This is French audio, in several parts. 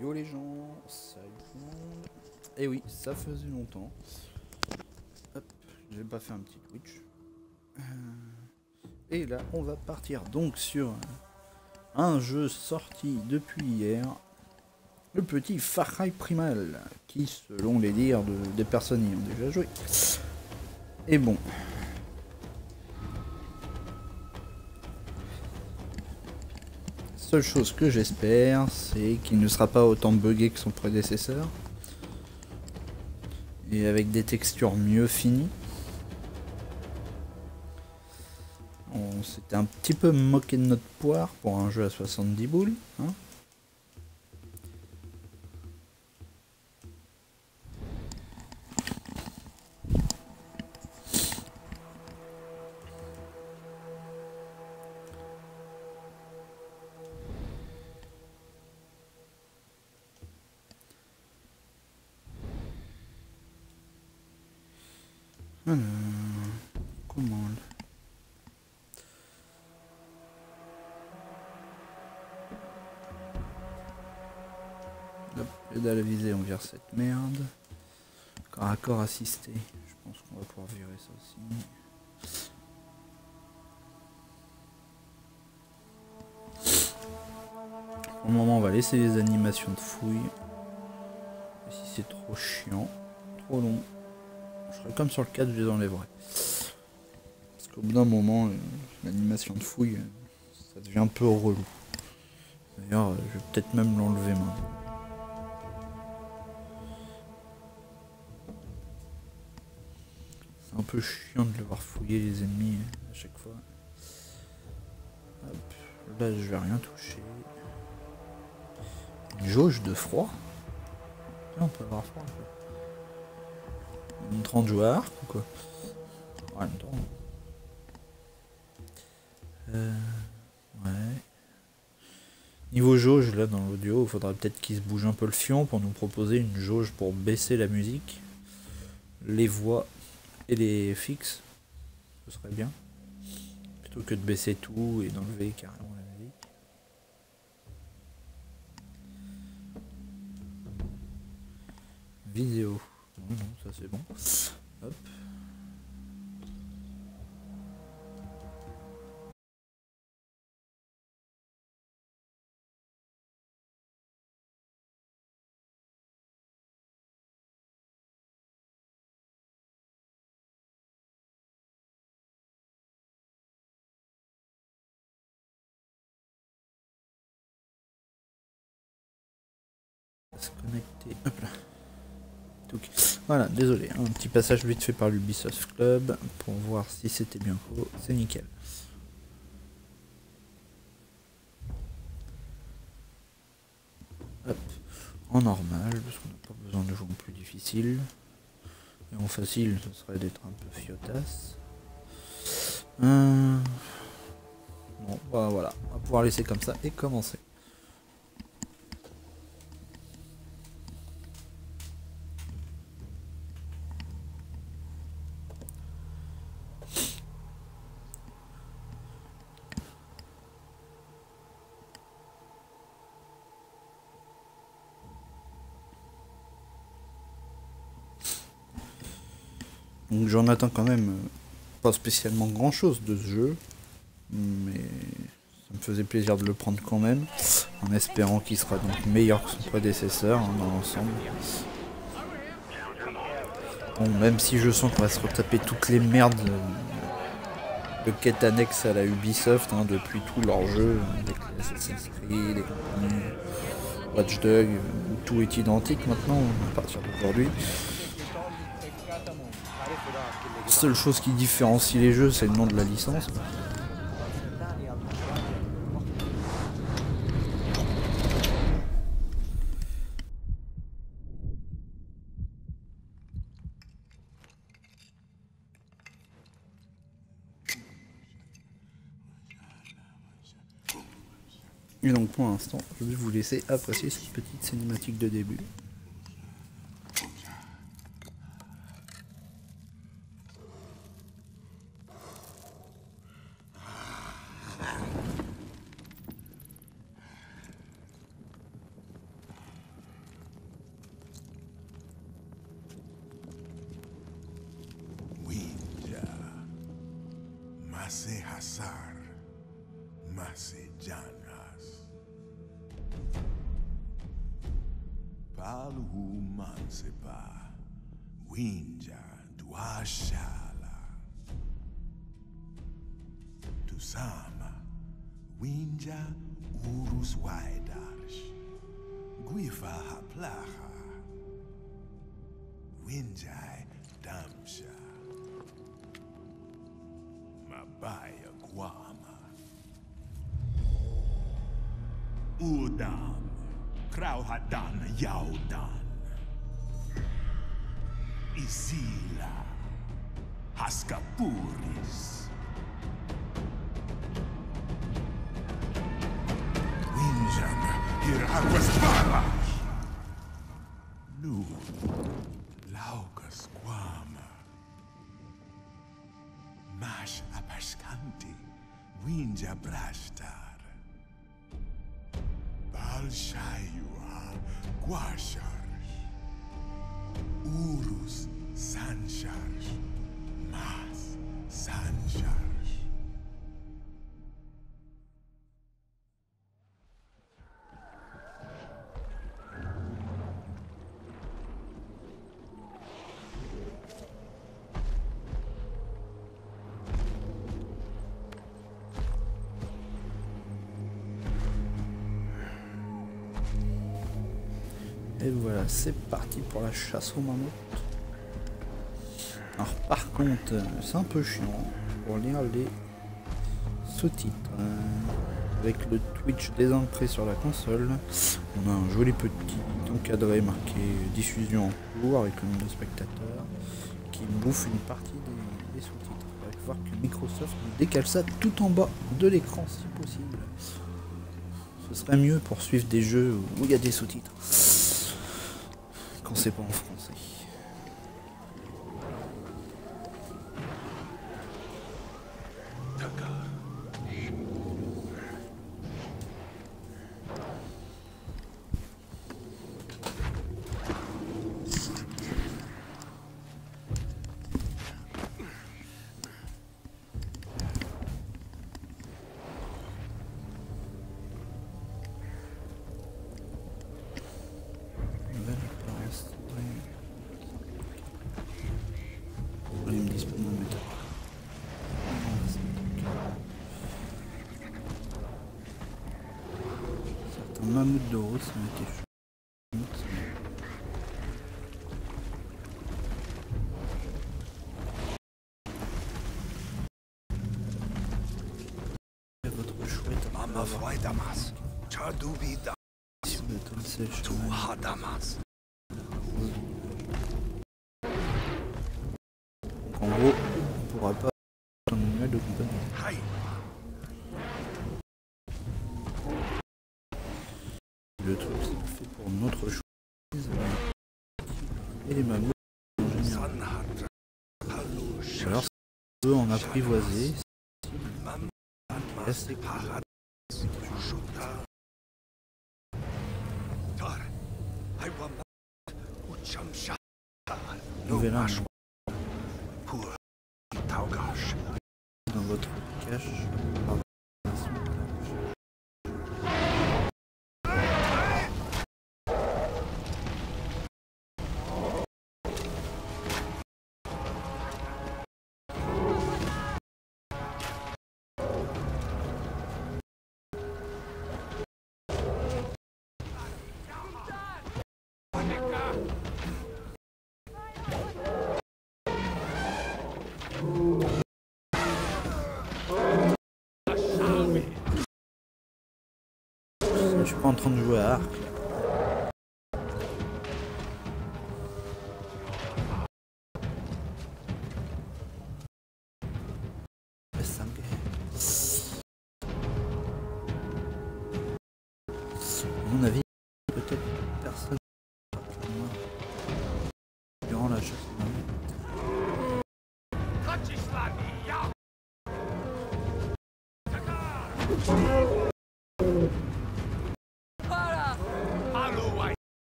Yo les gens, salut tout le monde. Et oui, ça faisait longtemps. Hop, j'ai pas fait un petit Twitch. Et là, on va partir donc sur un jeu sorti depuis hier. Le petit Far Cry Primal, qui selon les dires des personnes y ont déjà joué. Et bon. Seule chose que j'espère, c'est qu'il ne sera pas autant buggé que son prédécesseur. Et avec des textures mieux finies. On s'était un petit peu moqué de notre poire pour un jeu à 70 boules. Hein. Alors, comment hop, pédale visée, on vire cette merde. Corps à corps assisté. Je pense qu'on va pouvoir virer ça aussi. Pour le moment, on va laisser les animations de fouille. Et si c'est trop chiant, trop long, je ferai comme sur le 4, je les enlèverai. Parce qu'au bout d'un moment, l'animation de fouille, ça devient un peu relou. D'ailleurs, je vais peut-être même l'enlever maintenant. C'est un peu chiant de devoir fouiller les ennemis à chaque fois. Hop, là, je vais rien toucher. Une jauge de froid. Tiens, on peut avoir froid un peu. Une 30 joueurs ou quoi? En même temps. Ouais. Niveau jauge, là dans l'audio, il faudra peut-être qu'il se bouge un peu le fion pour nous proposer une jauge pour baisser la musique, les voix et les fixes. Ce serait bien. Plutôt que de baisser tout et d'enlever carrément la musique. Vidéo. Non, ça c'est bon. Hop. Se connecter. Hop là. Donc, voilà, désolé, un petit passage vite fait par l'Ubisoft Club pour voir si c'était bien faux. C'est nickel. Hop. En normal, parce qu'on n'a pas besoin de jouer en plus difficile. Et en facile, ce serait d'être un peu fiotasse. Bon, bah voilà, on va pouvoir laisser comme ça et commencer. Donc j'en attends quand même pas spécialement grand chose de ce jeu, mais ça me faisait plaisir de le prendre quand même, en espérant qu'il sera donc meilleur que son prédécesseur hein, dans l'ensemble. Bon, même si je sens qu'on va se retaper toutes les merdes de quêtes annexes à la Ubisoft hein, depuis tous leurs jeux, avec les Assassin's Creed, les compagnies, Watch Dogs, où tout est identique maintenant à partir d'aujourd'hui. La seule chose qui différencie les jeux, c'est le nom de la licence. Et donc pour l'instant, je vais vous laisser apprécier cette petite cinématique de début. Mase Hasar, Mase Janas. Palhu Mansepa, Winja Duashala. Tusama, Winja Urus Waidarsh, Guifa Haplaha, Winjai Damsha. Mabaya Guama Udam Krauhadan Yaudan Isila Haskapuris Winjan Hiraguastarash Nu Laukas Guama Mash Apashkanti, Winja Brashtar, Balshayua, Guasharsh, Urus Sansharsh, Mas Sansharsh. Et voilà, c'est parti pour la chasse aux mammouths. Alors par contre, c'est un peu chiant pour lire les sous-titres. Avec le Twitch désancré sur la console, on a un joli petit encadré marqué diffusion en cours avec le nombre de spectateurs qui bouffe une partie des sous-titres. Il va voir que Microsoft décale ça tout en bas de l'écran si possible. Ce serait mieux pour suivre des jeux où il y a des sous-titres. Quand c'est pas en français. Mammouth de rose, ça m'a été chaud. Votre chouette. Mama Freudamas. Chadubida. Tu Hadamas. Donc en gros, on pourra pas un animal de compagnie. Le truc c'est fait pour notre chose et les mammouths en général. Alors si on veut en apprivoiser, c'est assez cool. Nouvel arme dans votre cache. Je suis pas en train de jouer à arc. À mon avis, peut-être personne durant la chasse.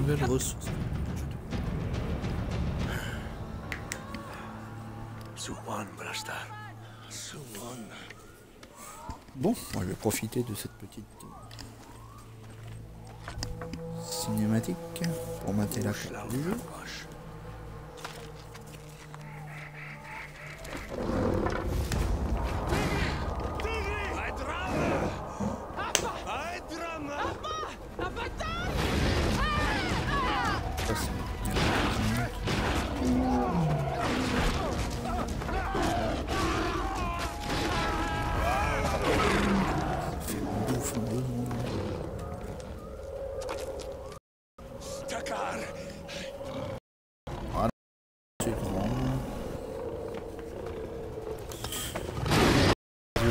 nouvelles ressources. Bon, je vais profiter de cette petite cinématique pour mater la carte du jeu.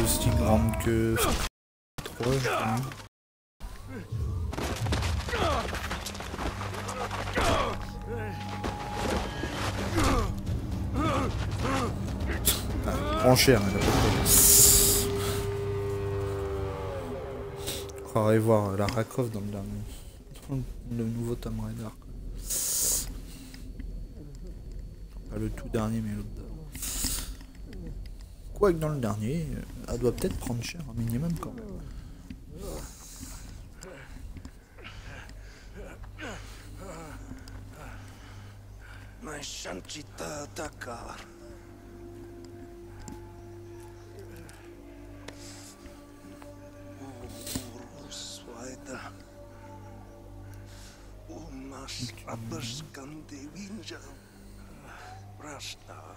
Aussi grande que 3, je crois. Prends cher, elle a pas de... Je croirais voir Lara Croft dans le dernier. Dans le nouveau Tomb Raider. Pas le tout dernier, mais l'autre d'avant. Quoique dans le dernier, elle doit peut-être prendre cher, un minimum quand même. Shanchita Takar. Uruswaida. Umas Aperskandi Winja. Rasta.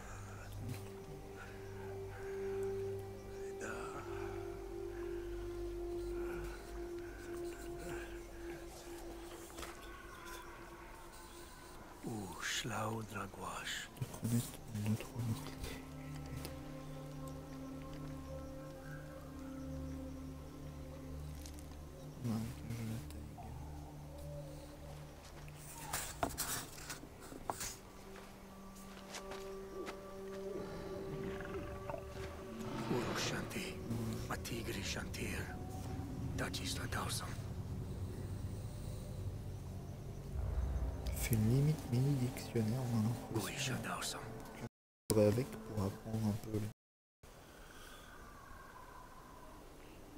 Schlau Dragwash. Urushanti, Matigri Shantir, Dajista Dawson. Fait une limite mini dictionnaire maintenant. Avec pour apprendre un peu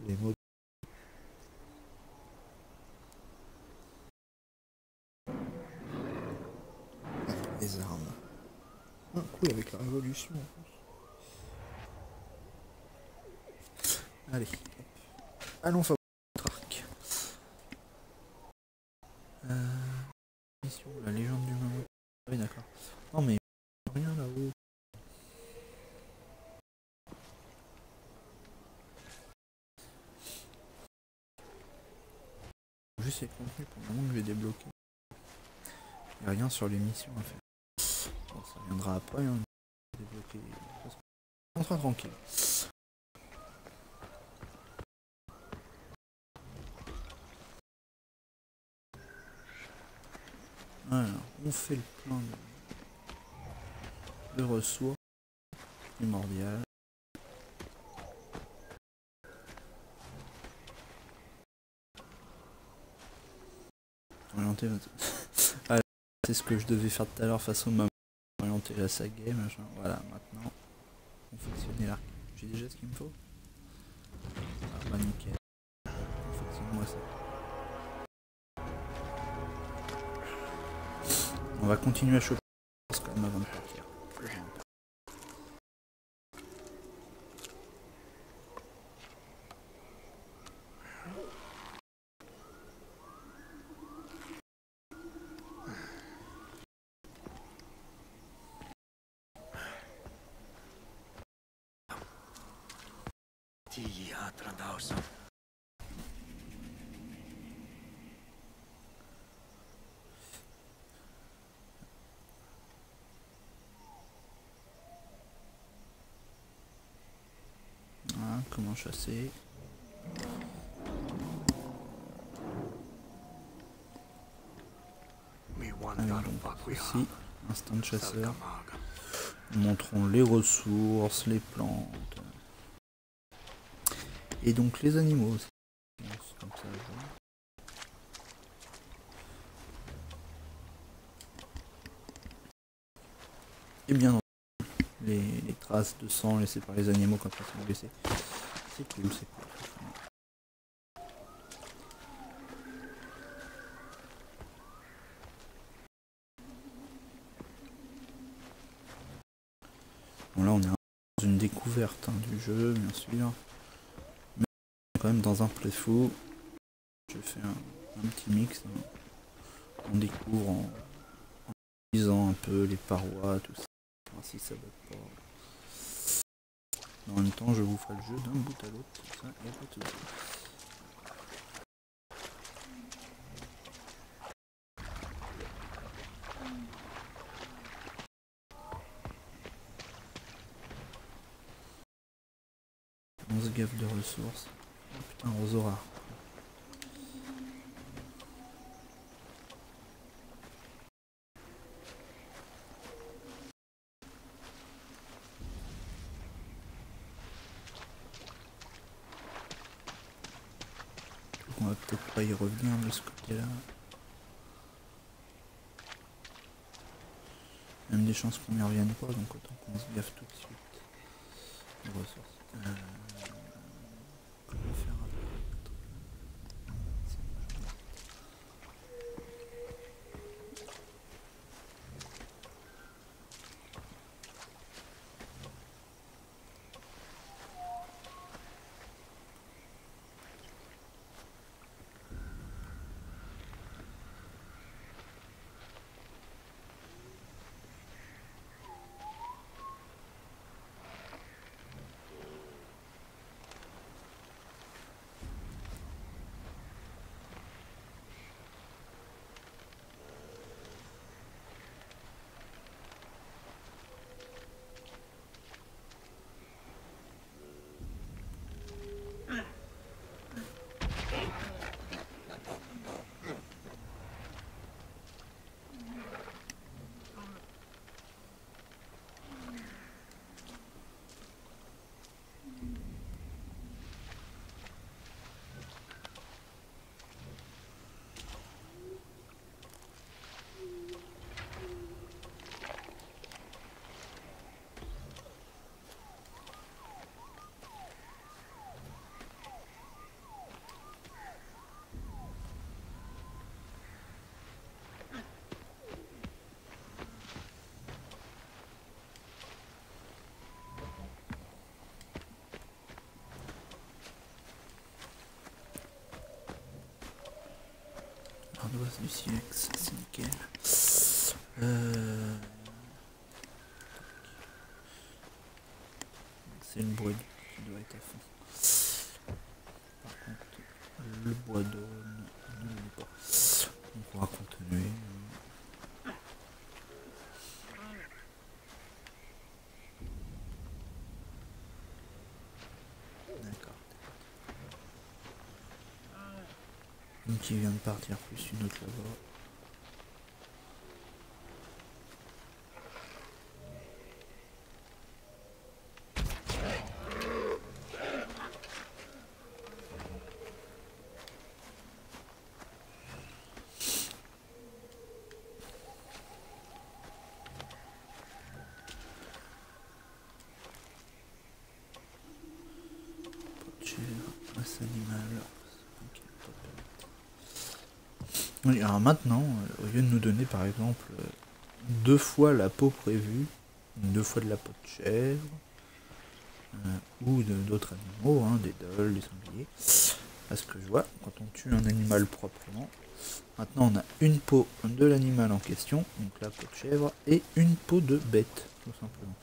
les mots. Les armes. Ah, cool avec la révolution en plus. Allez, allons fabriquer notre arc. Mission, la légende du moment. Oui, d'accord. Non, mais rien là-haut. Juste les contenus pour le moment que je vais débloquer. Il n'y a rien sur les missions à faire. Bon, ça viendra après. Hein. Débloquer. On sera tranquille. Alors, on fait le plein de ressources primordiales. Orienter votre... Ah, c'est ce que je devais faire tout à l'heure façon de m'orienter la saga, machin. Voilà, maintenant, confectionner l'arc. J'ai déjà ce qu'il me faut. Ah bah nickel. Confectionne-moi ça. On va continuer à choper quand même avant de partir. Voilà, comment chasser. Alors, donc, ici, instinct de chasseur. Montrons les ressources, les plantes. Et donc les animaux aussi. Comme ça, C'est bien les traces de sang laissées par les animaux quand ils sont blessés. C'est cool, c'est cool. Bon là on est dans une découverte du jeu bien sûr. Mais on est quand même dans un playthrough. Je fais un petit mix. On découvre en lisant un peu les parois, tout ça. Voir si ça va pas. En même temps je vous ferai le jeu d'un bout à l'autre, comme ça, y a pas de souci. On se gaffe de ressources. Oh putain, roseau rare. On va peut-être pas y revenir de ce côté-là. Même des chances qu'on y revienne pas, donc autant qu'on se gaffe tout de suite. Les ressources. Comment faire avec l'ardoise du silex, c'est nickel. C'est le bois qui doit être à fond. Par contre, le bois d'aune ne l'est pas. On pourra continuer. D'accord. Une qui vient de partir, plus une autre là-bas. Race animale. Oui, alors maintenant, au lieu de nous donner par exemple 2 fois la peau prévue, 2 fois de la peau de chèvre, ou d'autres animaux, des dolls, des sangliers, à ce que je vois, quand on tue un animal proprement, maintenant on a une peau de l'animal en question, donc la peau de chèvre, et une peau de bête, tout simplement.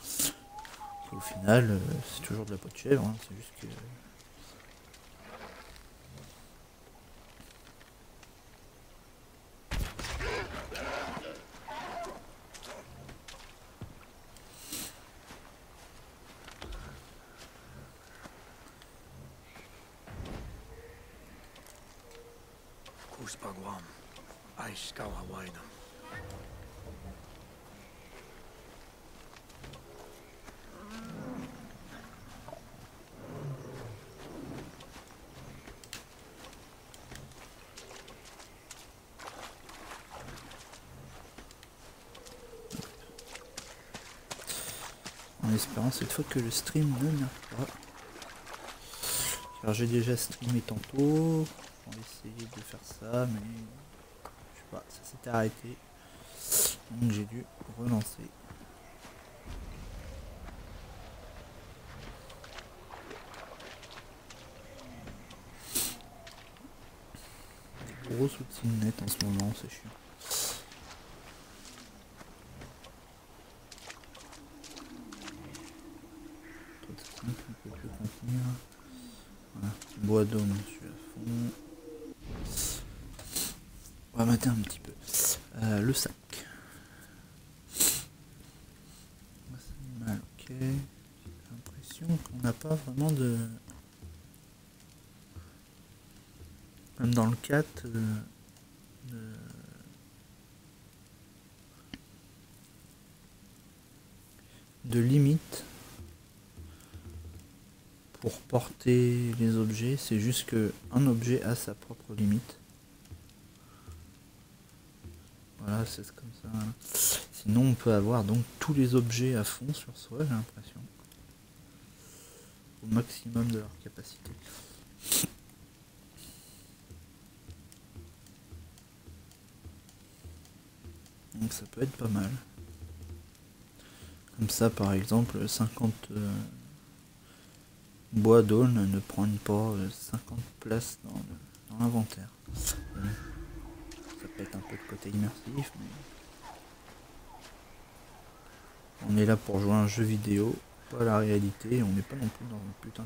Et au final, c'est toujours de la peau de chèvre, c'est juste que... Kuspagwam, Aishkawawaidam. espérant cette fois que le stream ne merde pas. Car j'ai déjà streamé tantôt. On va essayer de faire ça, mais je sais pas, ça s'était arrêté. Donc j'ai dû relancer. Des gros soucis de net en ce moment, c'est chiant. On peut plus contenir. Voilà, bois d'homme, je suis à fond. On va mater un petit peu. Le sac. Animal, ok. J'ai l'impression qu'on n'a pas vraiment de... Même dans le 4, de limite pour porter les objets, c'est juste que un objet a sa propre limite. Voilà, c'est comme ça. Sinon on peut avoir donc tous les objets à fond sur soi, j'ai l'impression. Au maximum de leur capacité. Donc ça peut être pas mal. Comme ça par exemple 50 bois d'aulne ne prennent pas 50 places dans l'inventaire. Ça peut être un peu de côté immersif, mais on est là pour jouer à un jeu vidéo, pas à la réalité, on n'est pas non plus dans un putain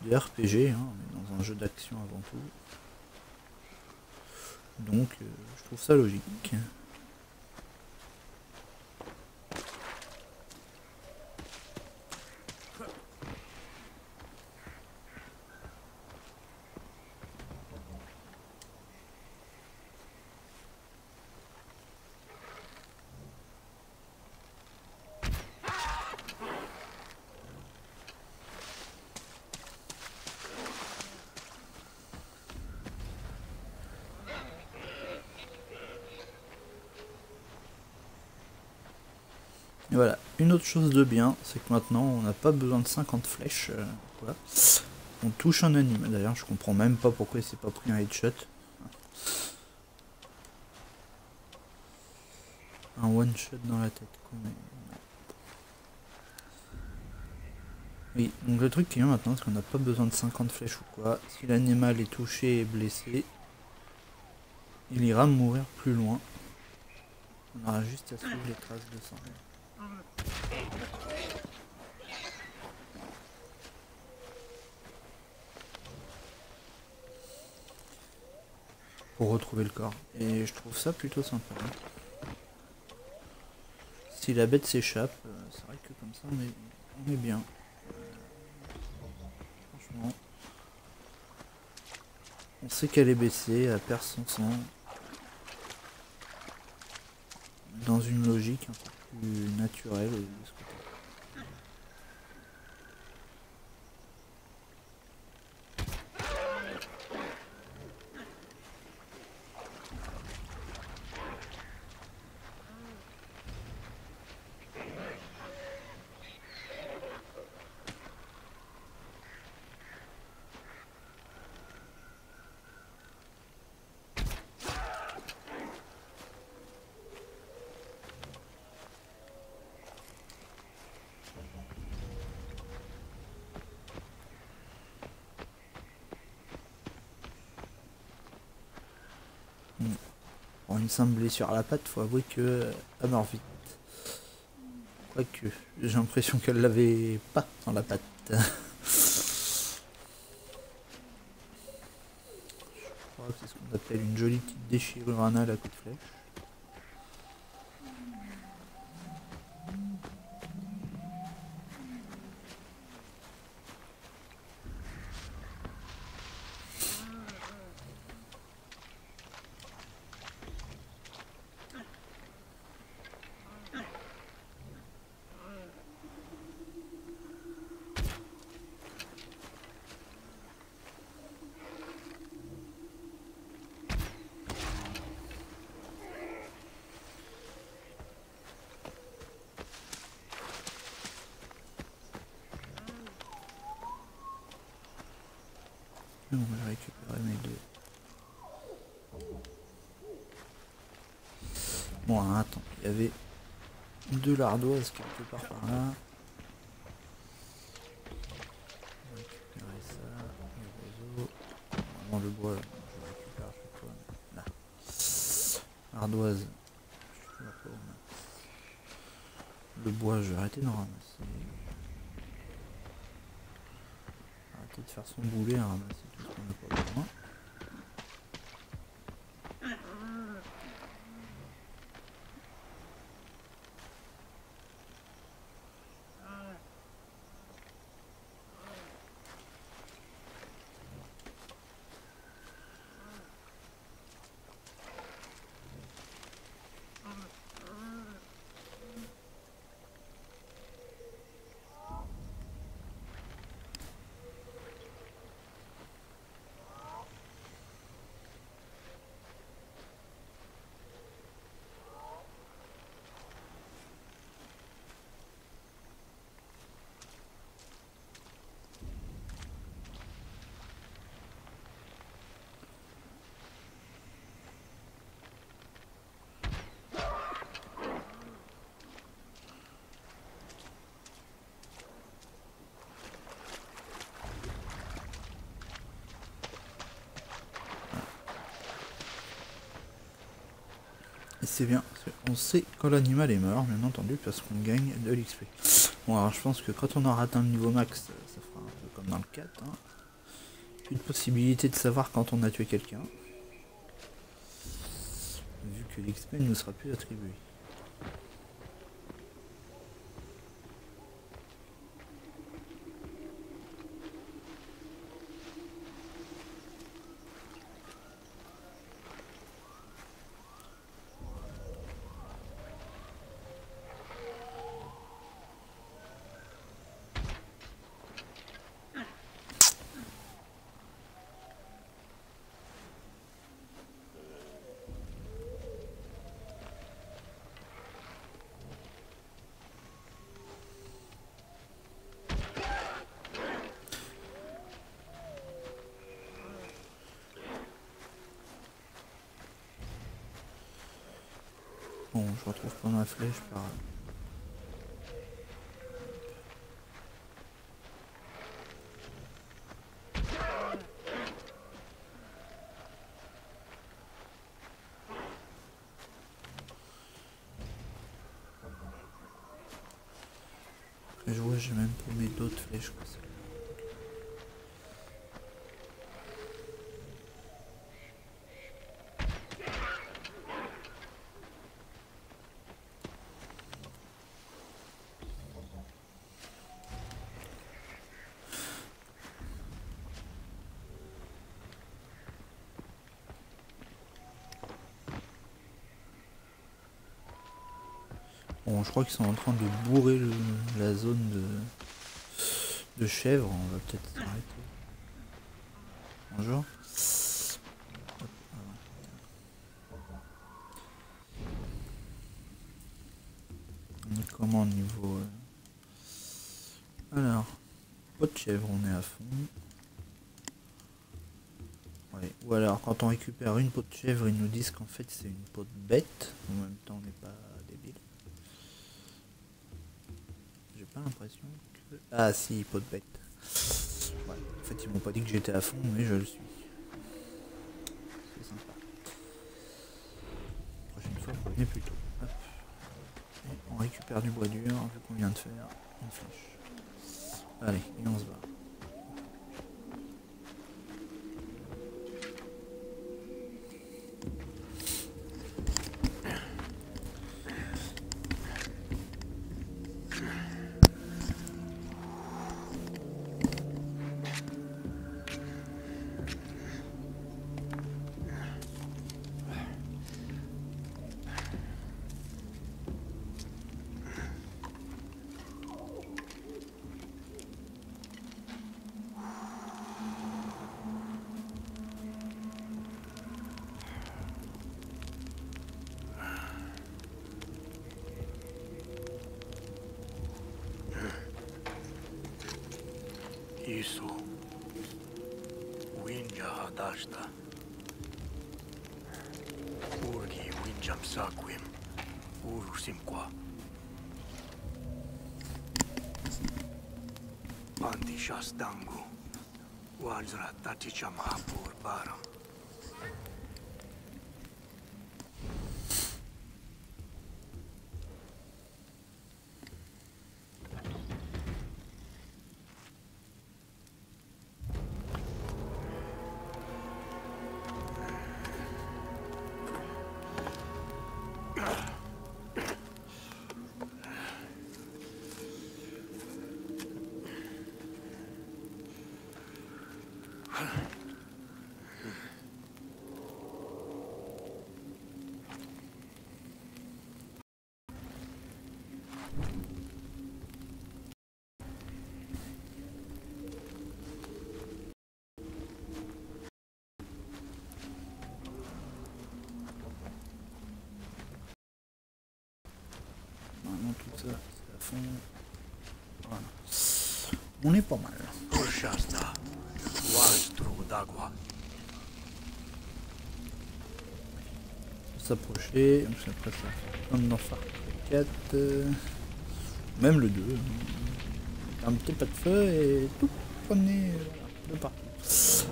de RPG, hein, on est dans un jeu d'action avant tout. Donc je trouve ça logique. Et voilà, une autre chose de bien, c'est que maintenant on n'a pas besoin de 50 flèches. Voilà. On touche un animal, d'ailleurs je comprends même pas pourquoi il s'est pas pris un headshot. Un one shot dans la tête quoi, mais... Oui, donc le truc qui vient maintenant, c'est qu'on n'a pas besoin de 50 flèches ou quoi. Si l'animal est touché et blessé, il ira mourir plus loin. On aura juste à suivre les traces de sang. Pour retrouver le corps. Et je trouve ça plutôt sympa. Si la bête s'échappe, c'est vrai que comme ça on est bien. Franchement. On sait qu'elle est baissée, elle perd son sang. Dans une logique un peu plus naturelle de ce côté. Pour une simple blessure à la patte, faut avouer que elle meurt vite. Quoique, j'ai l'impression qu'elle l'avait pas dans la patte. Je crois que c'est ce qu'on appelle une jolie petite déchirure anale à coup de flèche. bon, j'ai récupéré mes deux. Bon, alors, attends, il y avait de l'ardoise quelque part par là. On va récupérer ça, le réseau. Normalement le bois, je le récupère à chaque fois. Là. Ardoise. Je suis toujours pas au max. Le bois, je vais arrêter d'en ramasser. Arrêter de faire son boulet à ramasser tout ce qu'on n'a pas besoin. Et c'est bien, on sait quand l'animal est mort, bien entendu, parce qu'on gagne de l'XP. Bon, alors je pense que quand on aura atteint le niveau max, ça fera un peu comme dans le 4. Hein. Une possibilité de savoir quand on a tué quelqu'un. Vu que l'XP ne nous sera plus attribué. Bon, je retrouve pas ma flèche par... Après je vois, j'ai même paumé d'autres flèches que ça. Bon, je crois qu'ils sont en train de bourrer la zone de chèvres. On va peut-être s'arrêter. Bonjour. Hop, on est comment au niveau... Alors, pot de chèvre, on est à fond. Ouais. Ou alors, quand on récupère une peau de chèvre, ils nous disent qu'en fait c'est une peau de bête. En même temps, on n'est pas débile. J'ai pas l'impression que... Ah si, peau de bête. Ouais. En fait, ils m'ont pas dit que j'étais à fond, mais je le suis. C'est sympa. La prochaine fois, revenez plus tôt. Hop. Et on récupère du bois dur, vu qu'on vient de faire une flèche. Allez, et on se va. Winja hadashta. Urgi winjam saquim. Urusimqua. Antishas dangu. Wajra taticham hapur baram. Maintenant tout ça, c'est à fond. Voilà. On est pas mal. Urshasta. Wajtru dagwa. S'approcher, parce qu'après ça fait comme dans Far Cry 4, même le 2, un petit pas de feu et tout promener de partout. C'est chaud.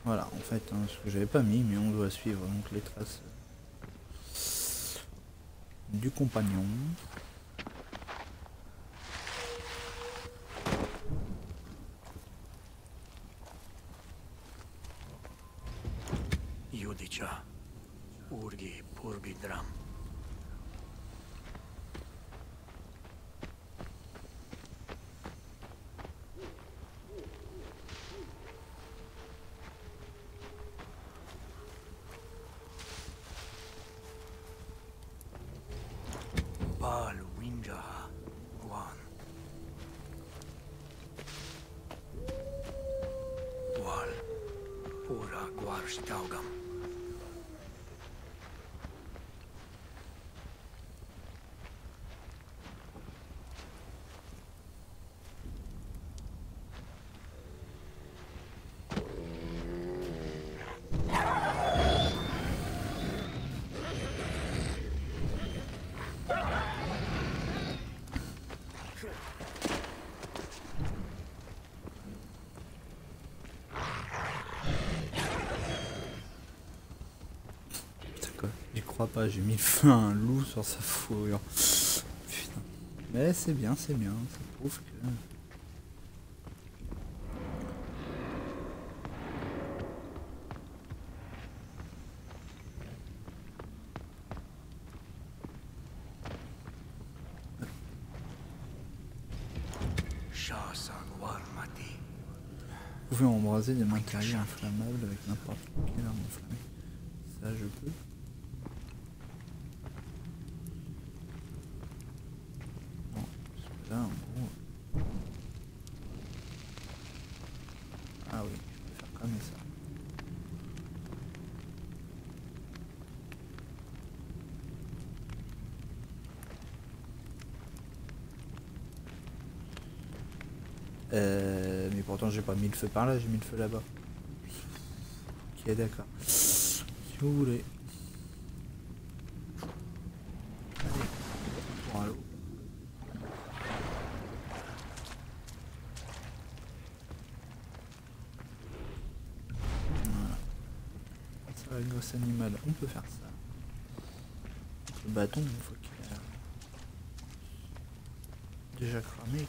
Voilà, en fait, hein, ce que j'avais pas mis, mais on doit suivre donc les traces du compagnon. Yudicha. Urgi purbidram. Bal winjaha. Guan. Wal. Pura guarstaugam. J'y crois pas, j'ai mis le feu à un loup sur sa fourrure. Putain. Mais c'est bien, ça prouve que... Shasa guarmati. Vous pouvez embraser des matériaux inflammables avec n'importe quelle arme enflammée. Ça je peux. Non, parce que là en gros... Ah oui, je peux faire comme ça. Mais pourtant j'ai pas mis le feu par là, j'ai mis le feu là-bas. Ok, d'accord. Si vous voulez. Allez, pour un lot. Voilà. Ça va, gosse animal, on peut faire ça. Le bâton, il faut qu'il a déjà cramé.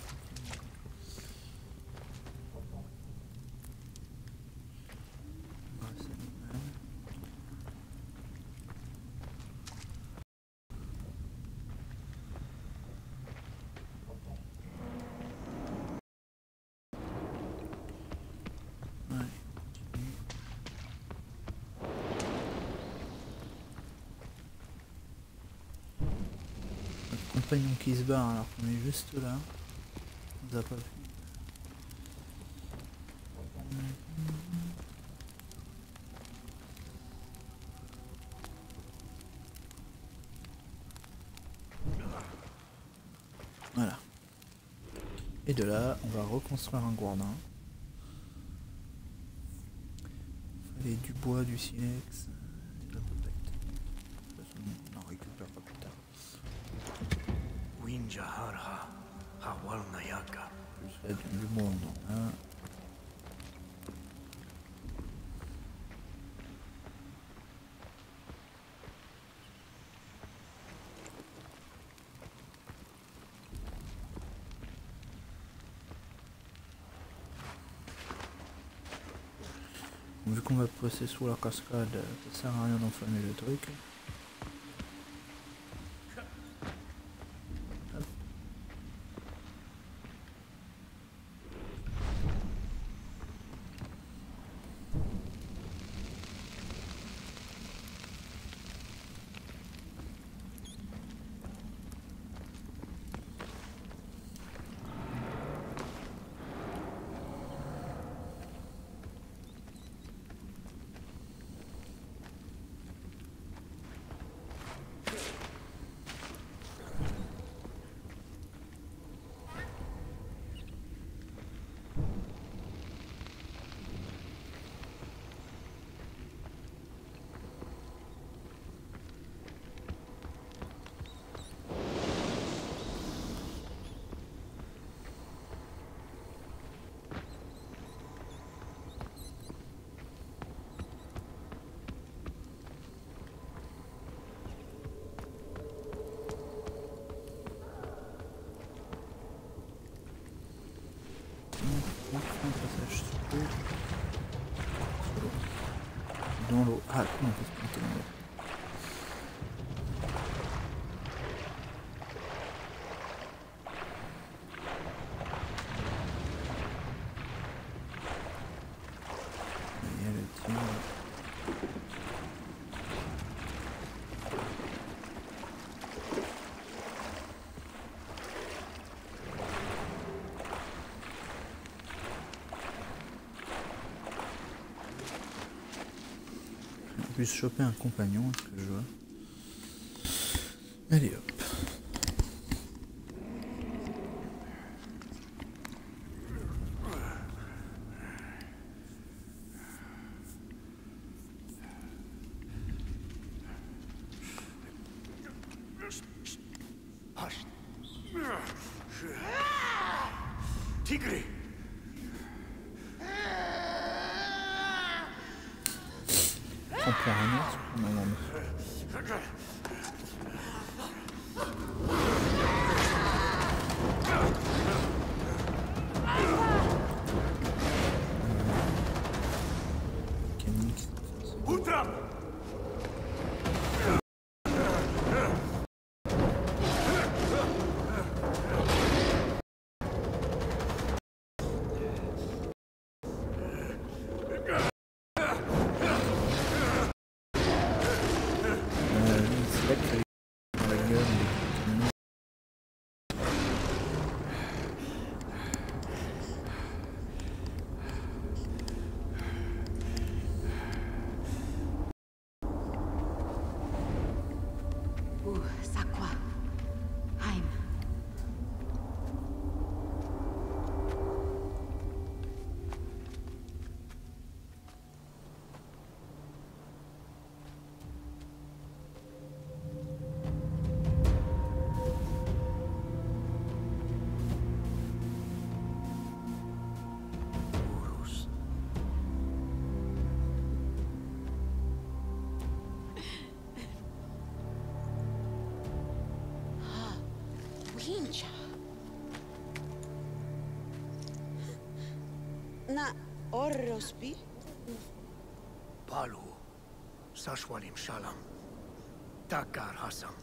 Compagnon qui se barre alors qu'on est juste là. On nous a pas vu. Voilà. Et de là, on va reconstruire un gourdin. Fallait du bois, du silex, de la popette. De toute façon, on en récupérera plus tard. Winja harha, hawal nayaka. Plus là, du bois, on en a. Vu qu'on va passer sous la cascade, ça sert à rien d'enflammer le truc. Hop. Un passage sous l'eau. Dans l'eau. Ah non, on peut se planter dans l'eau. Il y a le tir. On peut se choper un compagnon, ce que je vois. Allez hop. Hush. Tigri. On prend un autre. Non, non, mais... Mécanique, c'est Utram. c'est là que dans la gueule. Sakwa. Heim. Urus. Winja. Na Orrospi? Palu. Sashwalim Shalam. Takar Hasam.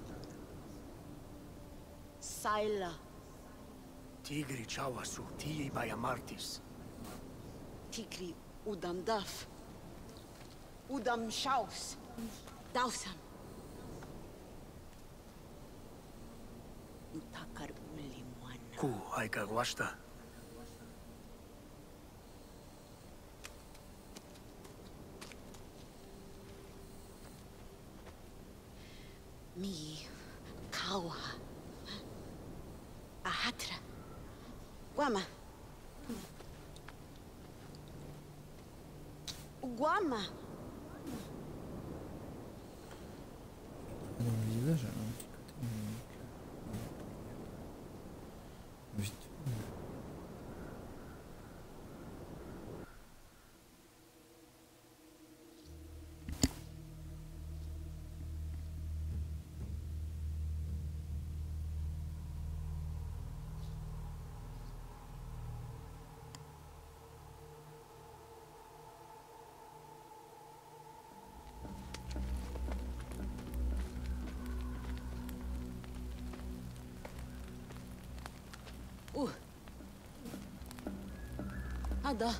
Saila. Tigri Chawasu. Tii Bayamartis. Tigri Udam Daf. Udam Shaus. Dausam. Utakar Uli Mwana. Ku Aika Gwashta. Mi kawa. Ahatra. Guama. Guama. Dans le visage, elle a un petit côté vite. Ada.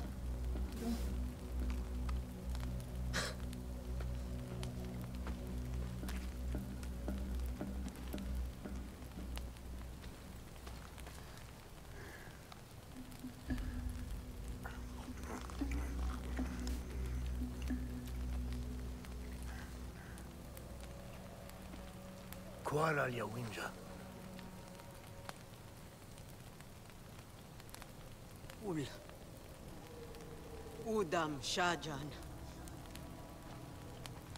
Kuala Winja. Ul. Udam Shajan.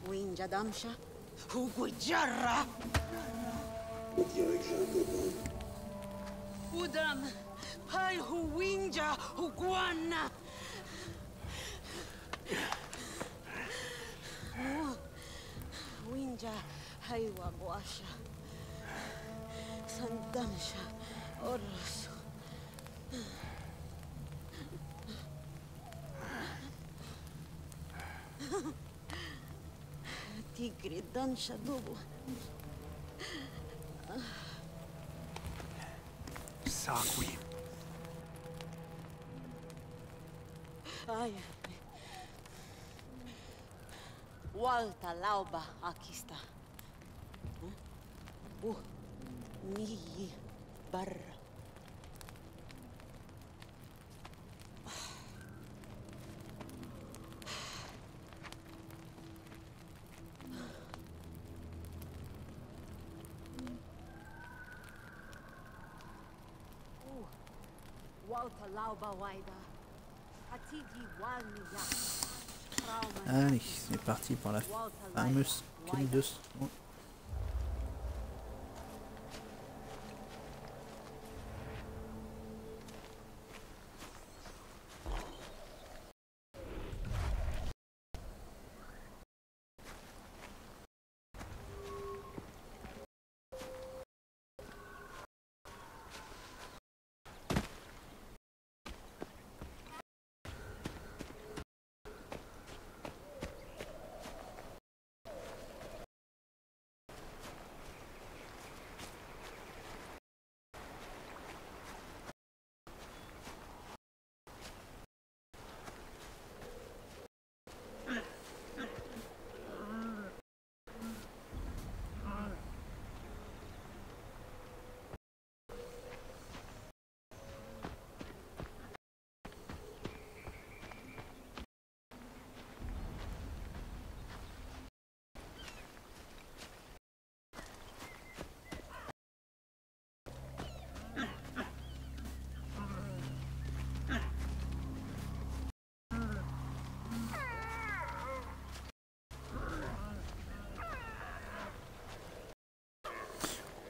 Winja Damsha. Hugujarra. Udam. Hai Huwinja Huguana. Winja Haiwa Guasha. Sandamsha Orosu. Tigre Dansha Dubu. Sakwi. Ay. Walta Lauba Akista. Ni Barra. Walta Lauba Waida. Atigi Walnia. Allez, c'est parti pour la fameuse kill de son.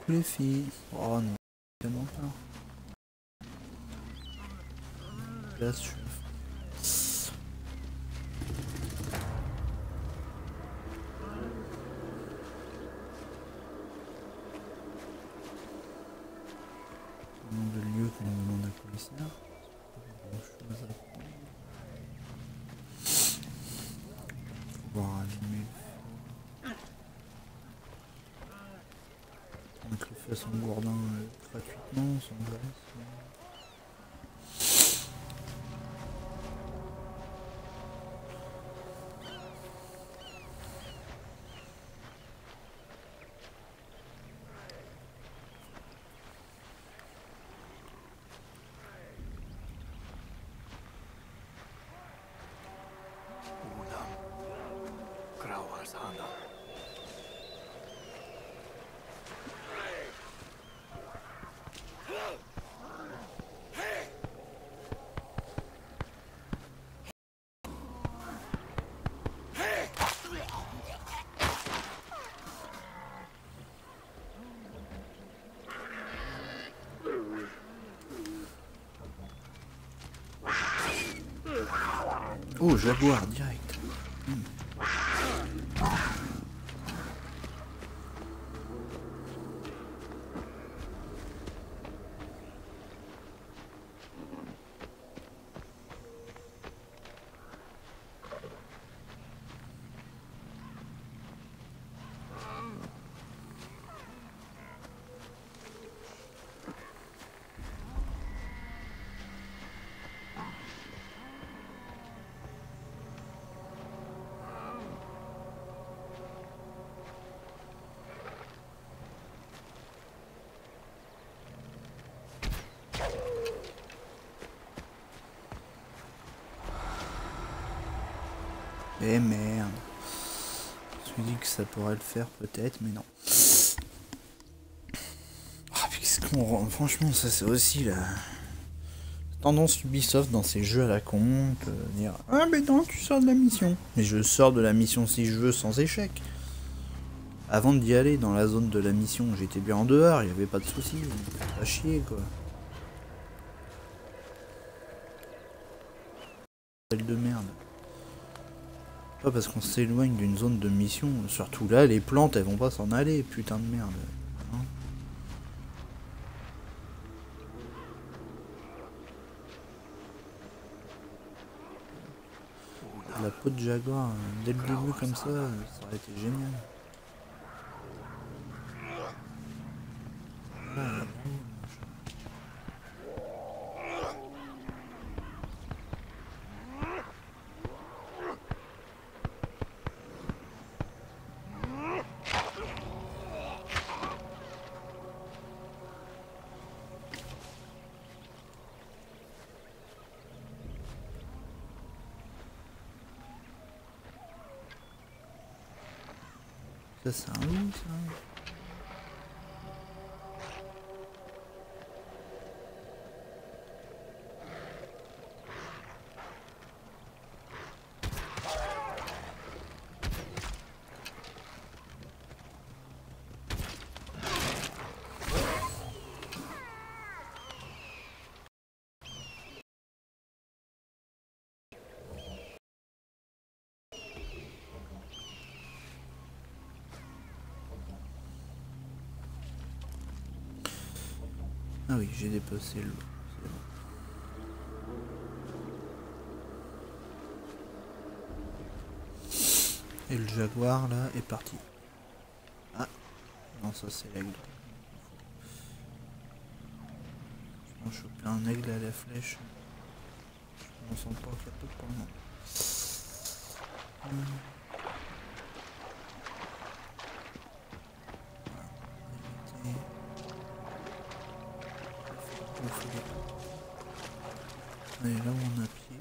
Les filles. Oh non, tellement pas. Là, je... Le nombre de lieux que nous demande un commissaire. Pas grand-chose à prendre. Faut voir allumer. Mettre le feu à son gourdin gratuitement, sans graisse. Udam. Krawas Hanam. Oh, Jaguar, direct. Eh merde. Je me suis dit que ça pourrait le faire peut-être, mais non. Ah, franchement, ça c'est aussi la tendance Ubisoft dans ces jeux à la con, dire ah mais non, tu sors de la mission. Mais je sors de la mission si je veux sans échec. Avant d'y aller dans la zone de la mission, j'étais bien en dehors, il n'y avait pas de soucis, pas chier quoi. Belle de merde. Pas parce qu'on s'éloigne d'une zone de mission, surtout là, les plantes elles vont pas s'en aller, putain de merde. Hein, la peau de Jaguar, dès le début comme ça aurait été génial. Ah, ça c'est un loup ça. Ah oui, j'ai dépassé le loup. Et le jaguar là est parti. Ah non, ça c'est l'aigle. Je vais choper un aigle à la flèche. Je m'en sens pas capable pour le moment. Allez, là où on a pied.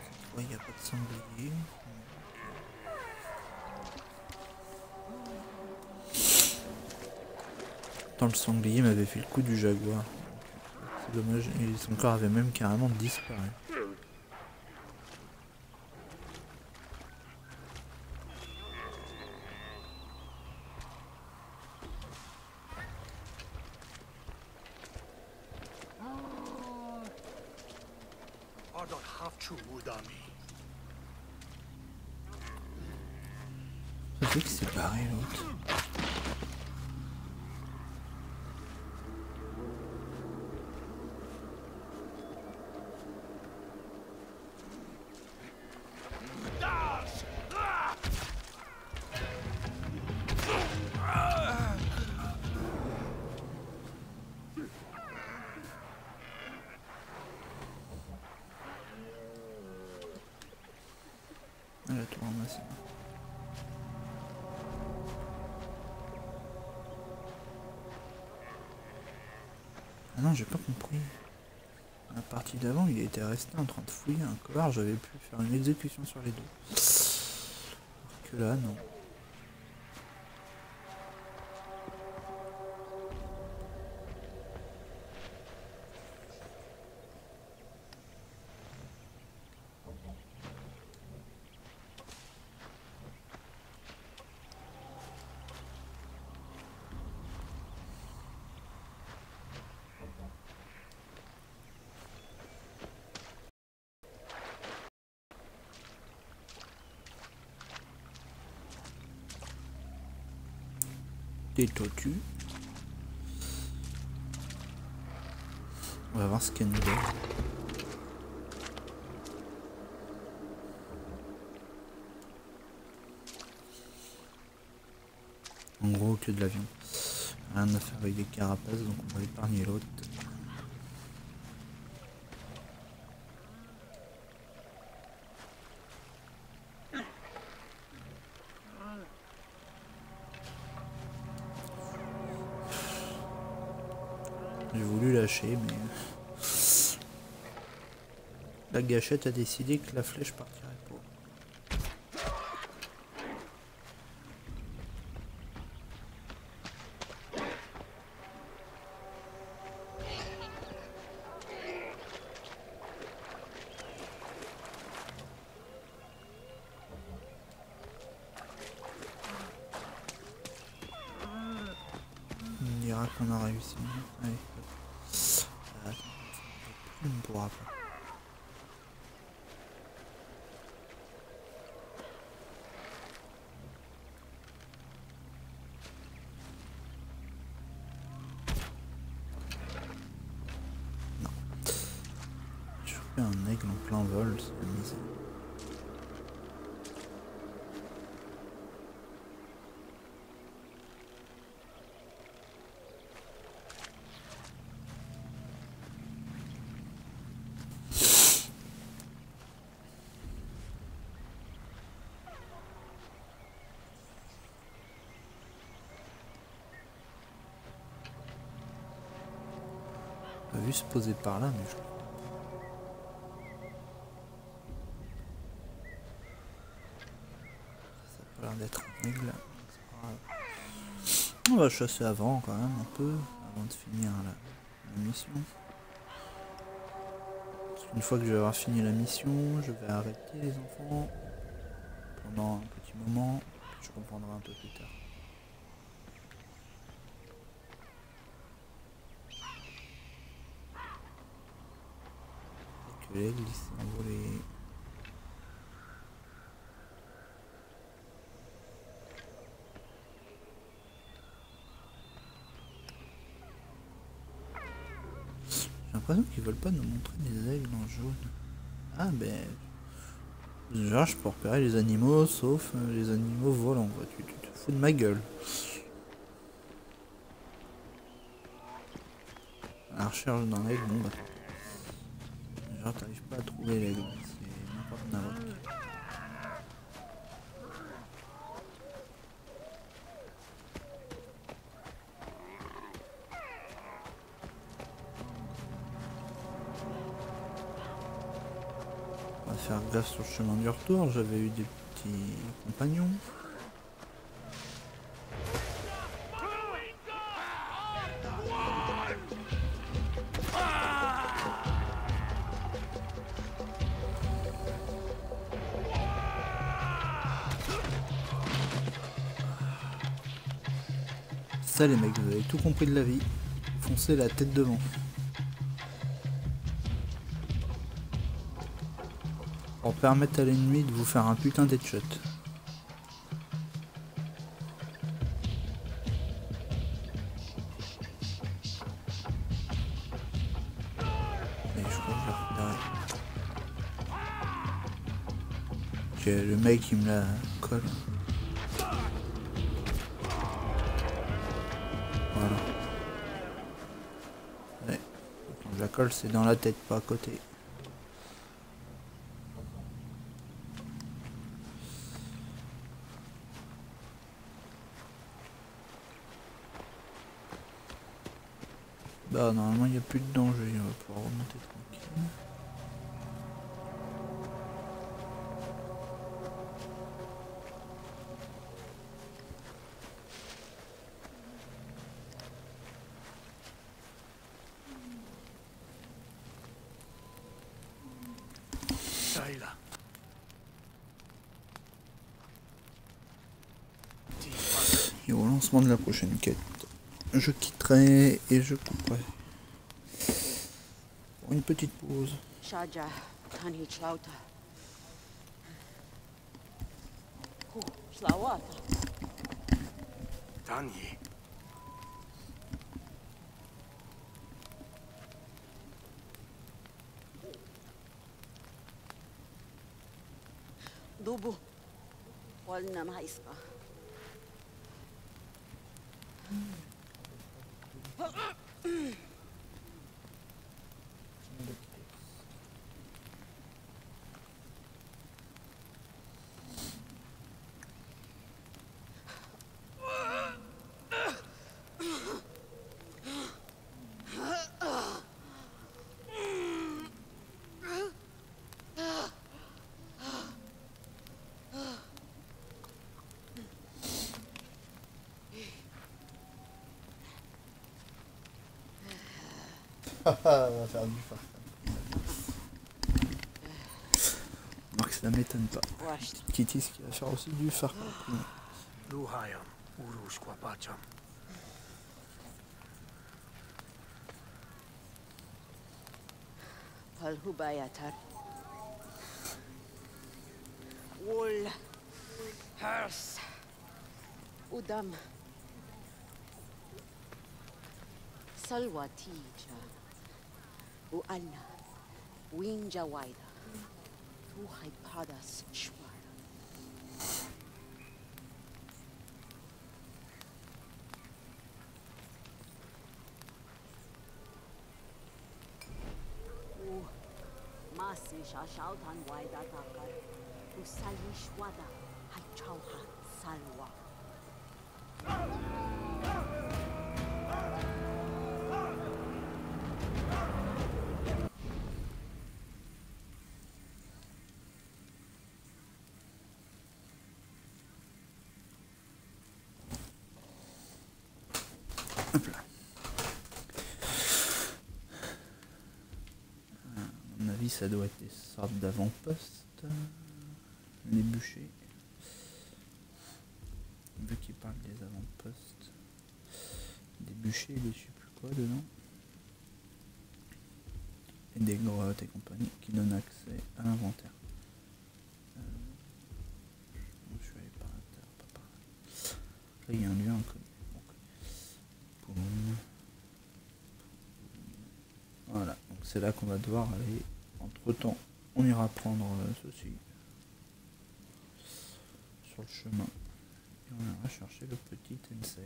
Cette fois, il n'y a pas de sanglier. Tant le sanglier m'avait fait le coup du jaguar. C'est dommage, et son corps avait même carrément disparu. I don't have to wood on me. Ça fait que c'est barré l'autre. Elle a tout ramassé. Ah non, j'ai pas compris. La partie d'avant, il était resté en train de fouiller un couloir, j'avais pu faire une exécution sur les deux. Alors que là, non. des tortues. On va voir ce qu'elle nous donne. En gros, que de l'avion. Rien à faire avec des carapaces, donc on va épargner l'autre. J'ai voulu lâcher, mais la gâchette a décidé que la flèche partirait pas. On dira qu'on a réussi. Allez. Attends, on ne pourra pas. Non. Je fais un aigle en plein vol, c'est la misère. On a vu se poser par là, mais je crois. Ça a pas l'air d'être un aigle. C'est pas grave. On va chasser avant quand même un peu, avant de finir la mission. Parce qu'une fois que je vais avoir fini la mission, je vais arrêter les enfants pendant un petit moment. Je comprendrai un peu plus tard. Que l'aigle il s'est envolé. J'ai l'impression qu'ils veulent pas nous montrer des aigles en jaune. Ah ben... Déjà je peux repérer les animaux sauf les animaux volants quoi. Tu te fous de ma gueule. À la recherche d'un aigle, bon bah... Déjà t'arrives pas à trouver l'aigle, c'est n'importe quoi. On va faire gaffe sur le chemin du retour, j'avais eu des petits compagnons. Ça les mecs, vous avez tout compris de la vie. Foncez la tête devant. Pour permettre à l'ennemi de vous faire un putain d'headshot. Et je crois que je vais repérer. Ok, le mec il me la colle. Voilà. Ouais. Quand je la colle, c'est dans la tête, pas à côté. Bah normalement il n'y a plus de danger, on va pouvoir remonter tranquille. Shaila. Et au lancement de la prochaine quête, je quitterai et je couperai. Pour une petite pause. Shaja, Tani Chlauta. Shlawata. Tani. Dubu. Walna maiska. On va faire du phare. Marc, ça m'étonne pas. Washt. Kittis qui va faire aussi du phare. Luhayam, Urushkwa Pacham. Palhubayatar. Wool. Hers. Udam. Salwatija. Uana. Winja Waida. Ruhai Padas Shwar. Masi Shashautan Waida Takar. Usalishwada. Haichauha Salwa. Hop là. À mon avis, ça doit être des sortes d'avant-postes. Les bûchers. Vu qu'il parle des avant-postes. Des bûchers et des je sais plus quoi dedans. Et des grottes et compagnie qui donnent accès à l'inventaire. Je suis allé par l'intérieur, pas par là. Là, il y a un lieu inconnu. Boum. Voilà, donc c'est là qu'on va devoir aller. Entre temps, on ira prendre ceci sur le chemin et on ira chercher le petit Tensei.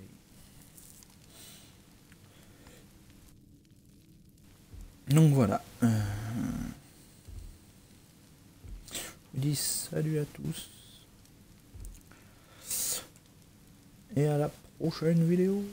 Donc voilà. Je vous dis salut à tous et à la prochaine vidéo.